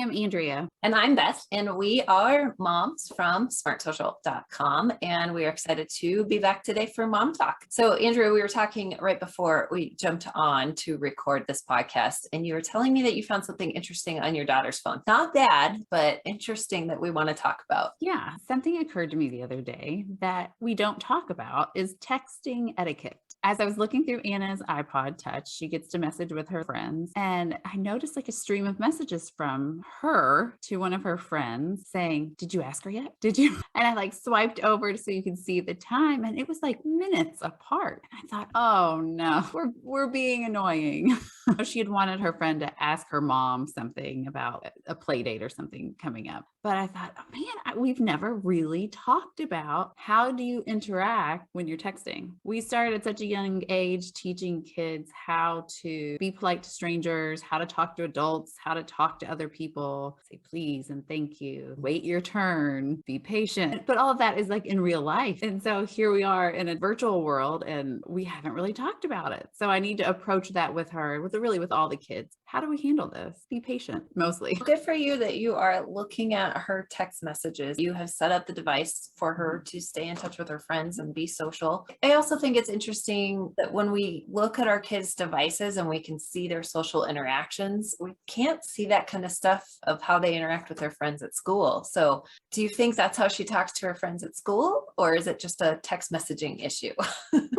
am Andrea. And I'm Beth, and we are moms from SmartSocial.com, and we are excited to be back today for MomTalk. So, Andrea, we were talking right before we jumped on to record this podcast, and you were telling me that you found something interesting on your daughter's phone. Not bad, but interesting that we want to talk about. Yeah, something occurred to me the other day that we don't talk about is texting etiquette. As I was looking through Anna's iPod Touch, she gets to message with her friends, and I noticed like a stream of messages from her to one of her friends saying, "Did you ask her yet? Did you?" And I like swiped over so you can see the time, and it was like minutes apart. And I thought, oh no, we're being annoying. She had wanted her friend to ask her mom something about a play date or something coming up. But I thought, oh man, we've never really talked about how do you interact when you're texting. We started at such a young age teaching kids how to be polite to strangers, how to talk to adults, how to talk to other people, say please and thank you, wait your turn, be patient. But all of that is like in real life. And so here we are in a virtual world and we haven't really talked about it. So I need to approach that with her, with all the kids. How do we handle this? Be patient, mostly. Good for you that you are looking at her text messages. You have set up the device for her to stay in touch with her friends and be social. I also think it's interesting that when we look at our kids' devices and we can see their social interactions, we can't see that kind of stuff of how they interact with their friends at school. So do you think that's how she talks to her friends at school, or is it just a text messaging issue?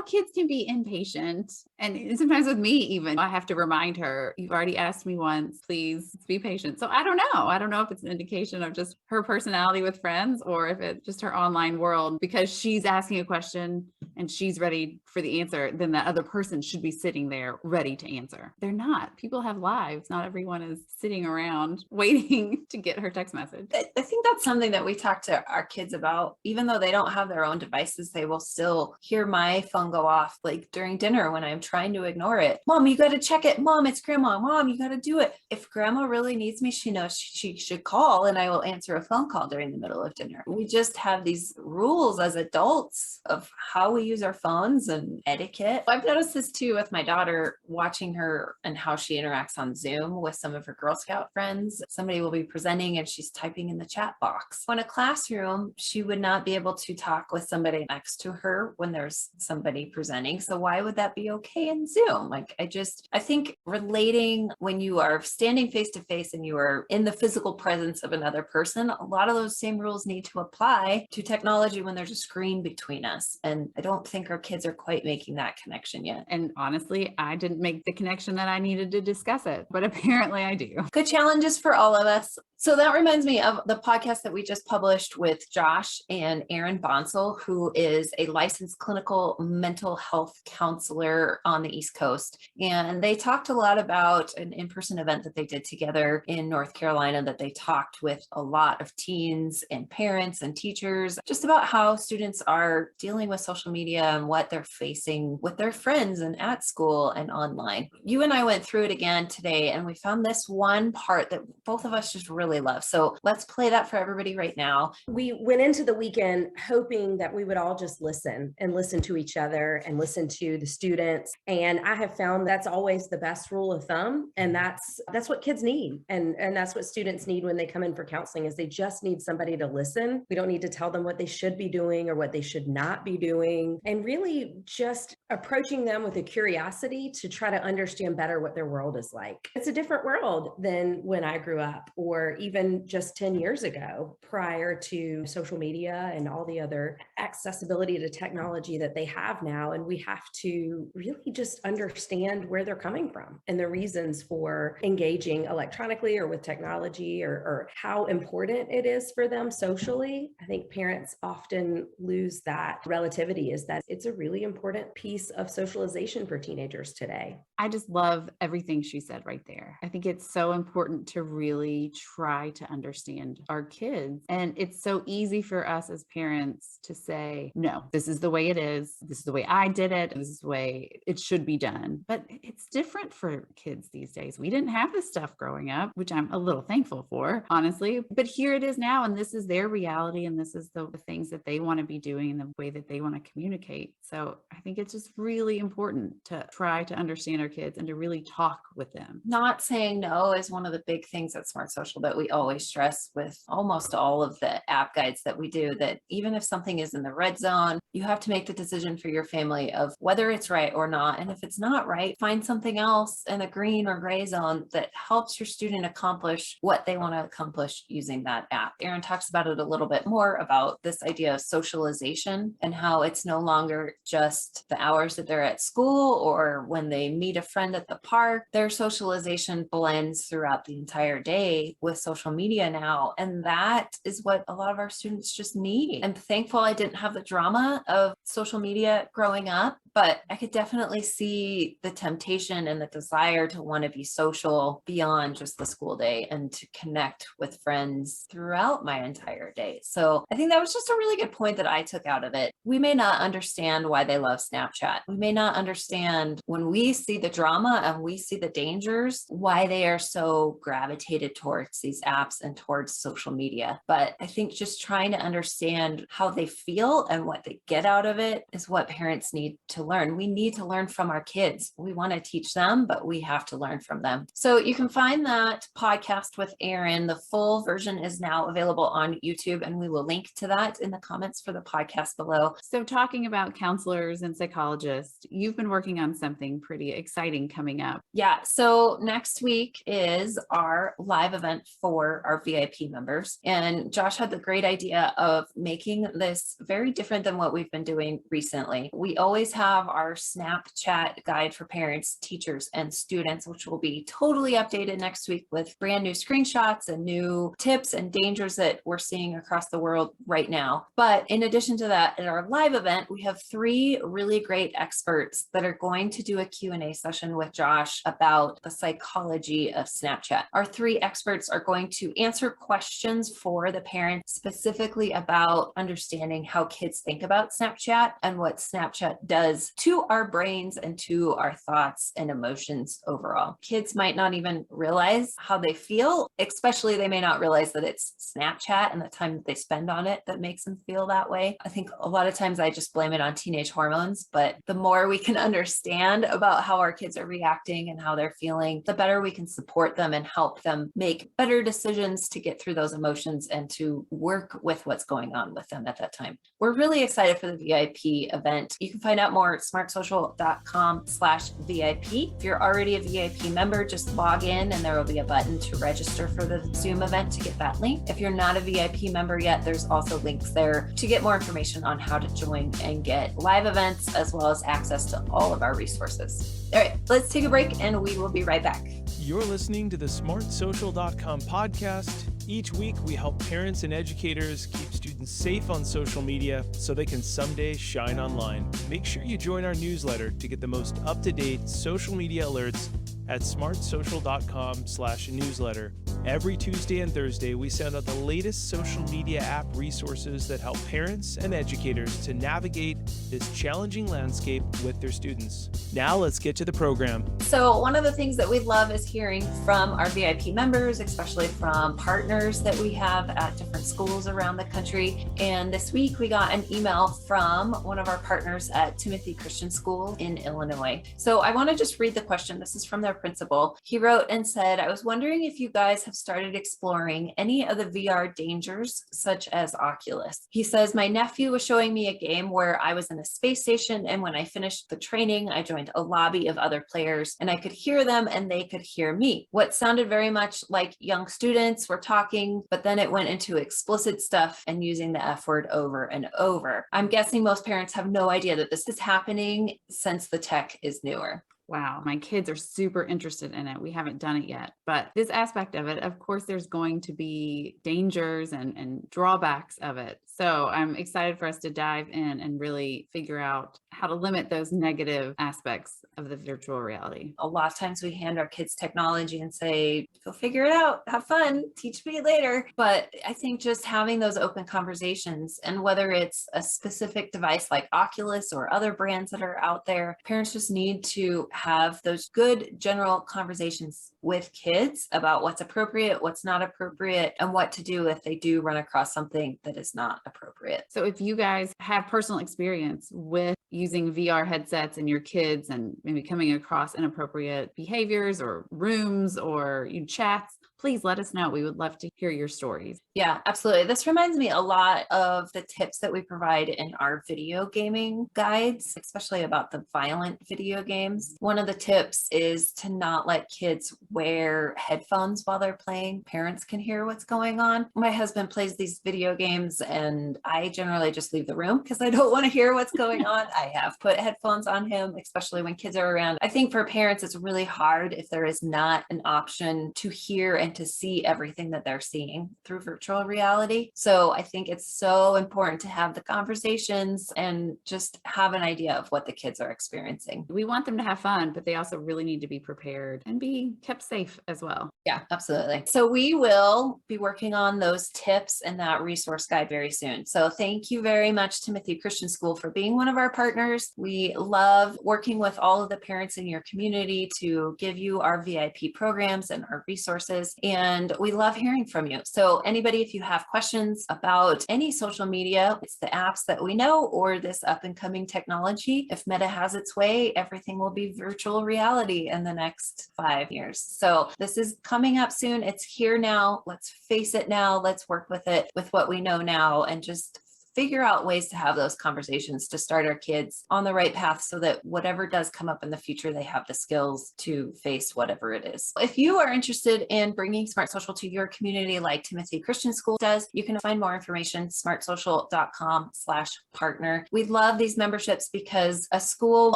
Kids can be impatient. And sometimes with me, even, I have to remind her, you've already asked me once, please be patient. So I don't know. I don't know if it's an indication of just her personality with friends or if it's just her online world, because she's asking a question and she's ready for the answer. Then that other person should be sitting there ready to answer. They're not. People have lives. Not everyone is sitting around waiting to get her text message. I think that's something that we talk to our kids about. Even though they don't have their own devices, they will still hear my phone go off like during dinner when I'm trying to ignore it. Mom, you got to check it. Mom, it's grandma. Mom, you got to do it. If grandma really needs me, she knows she should call, and I will answer a phone call during the middle of dinner. We just have these rules as adults of how we use our phones and etiquette. I've noticed this too with my daughter, watching her and how she interacts on Zoom with some of her Girl Scout friends. Somebody will be presenting and she's typing in the chat box. In a classroom, she would not be able to talk with somebody next to her when there's somebody presenting. So why would that be okay in Zoom? I think relating when you are standing face to face and you are in the physical presence of another person, a lot of those same rules need to apply to technology when there's a screen between us. And I don't think our kids are quite making that connection yet. And honestly, I didn't make the connection that I needed to discuss it, but apparently I do. Good challenges for all of us. So that reminds me of the podcast that we just published with Josh and Aaron Bonsall, who is a licensed clinical mental health counselor on the East Coast. And they talked a lot about an in-person event that they did together in North Carolina, that they talked with a lot of teens and parents and teachers, just about how students are dealing with social media and what they're facing with their friends and at school and online. You and I went through it again today, and we found this one part that both of us just really love. So let's play that for everybody right now. We went into the weekend hoping that we would all just listen to each other and listen to the students. And I have found that's always the best rule of thumb. And that's what kids need. And that's what students need when they come in for counseling, is they just need somebody to listen. We don't need to tell them what they should be doing or what they should not be doing. And really just approaching them with a curiosity to try to understand better what their world is like. It's a different world than when I grew up, or even just 10 years ago, prior to social media and all the other accessibility to technology that they have now. And we have to really just understand where they're coming from and the reasons for engaging electronically or with technology, or how important it is for them socially. I think parents often lose that relativity, is that it's a really important piece of socialization for teenagers today. I just love everything she said right there. I think it's so important to really try to understand our kids. And it's so easy for us as parents to say, no, this is the way it is. This is the way I did it. This is the way it should be done. But it's different for kids these days. We didn't have this stuff growing up, which I'm a little thankful for, honestly. But here it is now, and this is their reality, and this is the things that they want to be doing and the way that they want to communicate. So I think it's just really important to try to understand our kids and to really talk with them. Not saying no is one of the big things at Smart Social that that we always stress with almost all of the app guides that we do, that even if something is in the red zone, you have to make the decision for your family of whether it's right or not. And if it's not right, find something else in the green or gray zone that helps your student accomplish what they want to accomplish using that app. Erin talks about it a little bit more, about this idea of socialization and how it's no longer just the hours that they're at school or when they meet a friend at the park. Their socialization blends throughout the entire day with social media now. And that is what a lot of our students just need. I'm thankful I didn't have the drama of social media growing up, but I could definitely see the temptation and the desire to want to be social beyond just the school day and to connect with friends throughout my entire day. So I think that was just a really good point that I took out of it. We may not understand why they love Snapchat. We may not understand, when we see the drama and we see the dangers, why they are so gravitated towards these apps and towards social media. But I think just trying to understand how they feel and what they get out of it is what parents need to learn. We need to learn from our kids. We want to teach them, but we have to learn from them. So you can find that podcast with Erin. The full version is now available on YouTube, and we will link to that in the comments for the podcast below. So talking about counselors and psychologists, you've been working on something pretty exciting coming up. Yeah. So next week is our live event for our VIP members. And Josh had the great idea of making this very different than what we've been doing recently. We always have our Snapchat guide for parents, teachers, and students, which will be totally updated next week with brand new screenshots and new tips and dangers that we're seeing across the world right now. But in addition to that, at our live event, we have 3 really great experts that are going to do a Q&A session with Josh about the psychology of Snapchat. Our 3 experts are going to answer questions for the parents specifically about understanding how kids think about Snapchat and what Snapchat does to our brains and to our thoughts and emotions overall. Kids might not even realize how they feel, especially they may not realize that it's Snapchat and the time that they spend on it that makes them feel that way. I think a lot of times I just blame it on teenage hormones, but the more we can understand about how our kids are reacting and how they're feeling, the better we can support them and help them make better decisions to get through those emotions and to work with what's going on with them at that time. We're really excited for the VIP event. You can find out more at smartsocial.com/VIP. If you're already a VIP member, just log in and there will be a button to register for the Zoom event to get that link. If you're not a VIP member yet, there's also links there to get more information on how to join and get live events as well as access to all of our resources. All right, let's take a break and we will be right back. You're listening to the SmartSocial.com podcast. Each week, we help parents and educators keep students safe on social media so they can someday shine online. Make sure you join our newsletter to get the most up-to-date social media alerts at smartsocial.com/newsletter. Every Tuesday and Thursday, we send out the latest social media app resources that help parents and educators to navigate this challenging landscape with their students. Now let's get to the program. So one of the things that we love is hearing from our VIP members, especially from partners that we have at different schools around the country. And this week we got an email from one of our partners at Timothy Christian School in Illinois. So I want to just read the question. This is from their principal. He wrote and said, I was wondering if you guys have started exploring any of the VR dangers, such as Oculus. He says, my nephew was showing me a game where I was in a space station, and when I finished the training, I joined a lobby of other players, and I could hear them and they could hear me. What sounded very much like young students were talking, but then it went into explicit stuff and using the F word over and over. I'm guessing most parents have no idea that this is happening since the tech is newer. Wow, my kids are super interested in it. We haven't done it yet, but this aspect of it, of course, there's going to be dangers and drawbacks of it. So I'm excited for us to dive in and really figure out how to limit those negative aspects of the virtual reality. A lot of times we hand our kids technology and say, go figure it out, have fun, teach me later. But I think just having those open conversations, and whether it's a specific device like Oculus or other brands that are out there, parents just need to have those good general conversations with kids about what's appropriate, what's not appropriate, and what to do if they do run across something that is not appropriate. So if you guys have personal experience with using VR headsets and your kids and maybe coming across inappropriate behaviors or rooms or chats, please let us know. We would love to hear your stories. Yeah, absolutely. This reminds me a lot of the tips that we provide in our video gaming guides, especially about the violent video games. One of the tips is to not let kids wear headphones while they're playing. Parents can hear what's going on. My husband plays these video games and I generally just leave the room because I don't want to hear what's going on. I have put headphones on him, especially when kids are around. I think for parents, it's really hard if there is not an option to hear and to see everything that they're seeing through virtual reality. So I think it's so important to have the conversations and just have an idea of what the kids are experiencing. We want them to have fun, but they also really need to be prepared and be kept safe as well. Yeah, absolutely. So we will be working on those tips and that resource guide very soon. So thank you very much, Timothy Christian School, for being one of our partners. We love working with all of the parents in your community to give you our VIP programs and our resources. And we love hearing from you. So anybody, if you have questions about any social media, it's the apps that we know or this up and coming technology. If Meta has its way, everything will be virtual reality in the next 5 years. So this is coming up soon. It's here now. Let's face it now. Let's work with it with what we know now and just figure out ways to have those conversations to start our kids on the right path so that whatever does come up in the future, they have the skills to face whatever it is. If you are interested in bringing Smart Social to your community like Timothy Christian School does, you can find more information, smartsocial.com/partner. We love these memberships because a school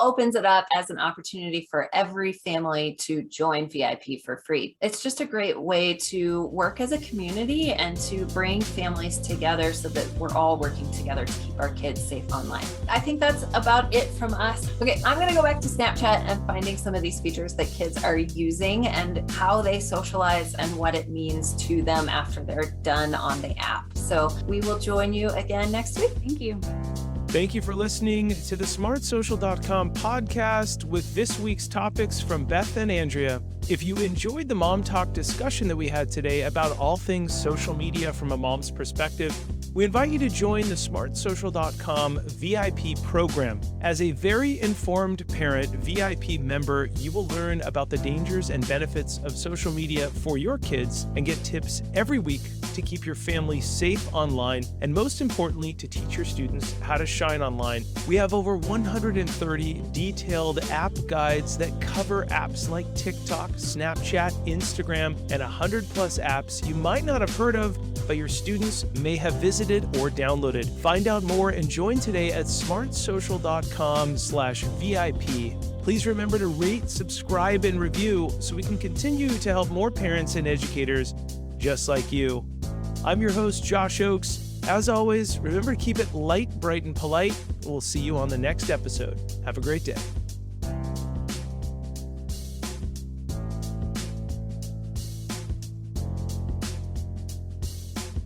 opens it up as an opportunity for every family to join VIP for free. It's just a great way to work as a community and to bring families together so that we're all working together to keep our kids safe online. I think that's about it from us. Okay, I'm going to go back to Snapchat and finding some of these features that kids are using and how they socialize and what it means to them after they're done on the app. So we will join you again next week. Thank you. Thank you for listening to the SmartSocial.com podcast with this week's topics from Beth and Andrea. If you enjoyed the MomTalk discussion that we had today about all things social media from a mom's perspective, we invite you to join the SmartSocial.com VIP program. As a very informed parent VIP member, you will learn about the dangers and benefits of social media for your kids and get tips every week to keep your family safe online and, most importantly, to teach your students how to shine online. We have over 130 detailed app guides that cover apps like TikTok, Snapchat, Instagram, and 100+ apps you might not have heard of, but your students may have visited or downloaded. Find out more and join today at smartsocial.com/VIP. Please remember to rate, subscribe, and review so we can continue to help more parents and educators just like you. I'm your host, Josh Oakes. As always, remember to keep it light, bright, and polite. We'll see you on the next episode. Have a great day.